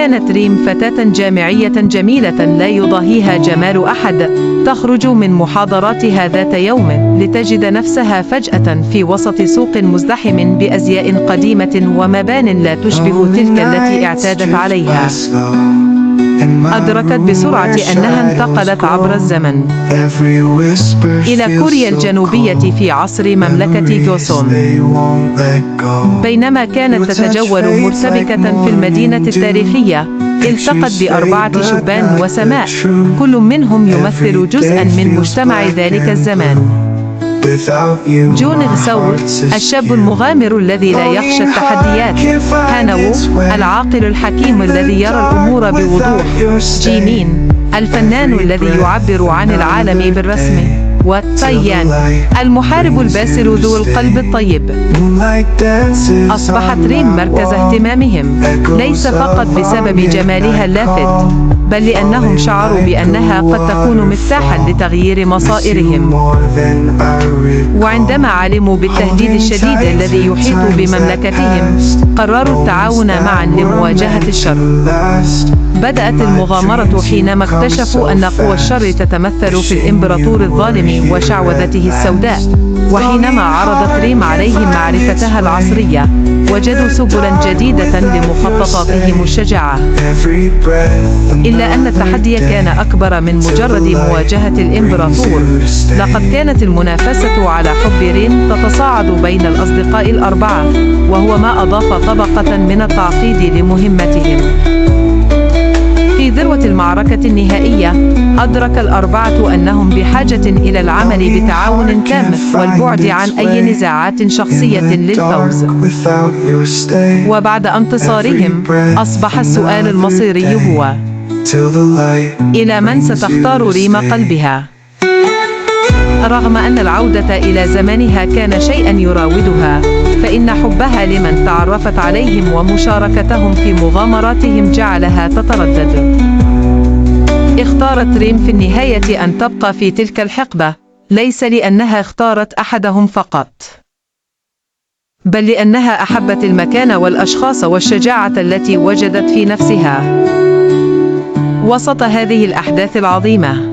كانت ريم فتاة جامعية جميلة لا يضاهيها جمال أحد، تخرج من محاضراتها ذات يوم لتجد نفسها فجأة في وسط سوق مزدحم بأزياء قديمة ومبان لا تشبه تلك التي اعتادت عليها. أدركت بسرعة أنها انتقلت عبر الزمن إلى كوريا الجنوبية في عصر مملكة جوسون. بينما كانت تتجول مرتبكة في المدينة التاريخية، التقت بأربعة شبان وسماء، كل منهم يمثل جزءا من مجتمع ذلك الزمان. جون غسول، الشاب المغامر الذي لا يخشى التحديات. هانوو، العاقل الحكيم الذي يرى الأمور بوضوح. جيمين، الفنان الذي يعبر عن العالم بالرسم. وتايان، المحارب الباسل ذو القلب الطيب. أصبحت ريم مركز اهتمامهم، ليس فقط بسبب جمالها اللافت، بل لأنهم شعروا بأنها قد تكون مفتاحا لتغيير مصائرهم. وعندما علموا بالتهديد الشديد الذي يحيط بمملكتهم، قرروا التعاون معا لمواجهة الشر. بدأت المغامرة حينما اكتشفوا أن قوى الشر تتمثل في الإمبراطور الظالم وشعوذته السوداء. وحينما عرضت ريم عليهم معرفتها العصرية، وجدوا سبلا جديدة لمخططاتهم الشجاعة. إلا أن التحدي كان أكبر من مجرد مواجهة الإمبراطور. لقد كانت المنافسة على حب ريم تتصاعد بين الأصدقاء الأربعة، وهو ما أضاف طبقة من التعقيد لمهمتهم. في ذروة المعركة النهائية، أدرك الأربعة أنهم بحاجة إلى العمل بتعاون تام والبعد عن أي نزاعات شخصية للفوز. وبعد انتصارهم، أصبح السؤال المصيري هو: إلى من ستختار ريم قلبها؟ رغم أن العودة إلى زمانها كان شيئا يراودها، فإن حبها لمن تعرفت عليهم ومشاركتهم في مغامراتهم جعلها تتردد. اختارت ريم في النهاية أن تبقى في تلك الحقبة، ليس لأنها اختارت أحدهم فقط، بل لأنها أحبت المكان والأشخاص والشجاعة التي وجدت في نفسها وسط هذه الأحداث العظيمة.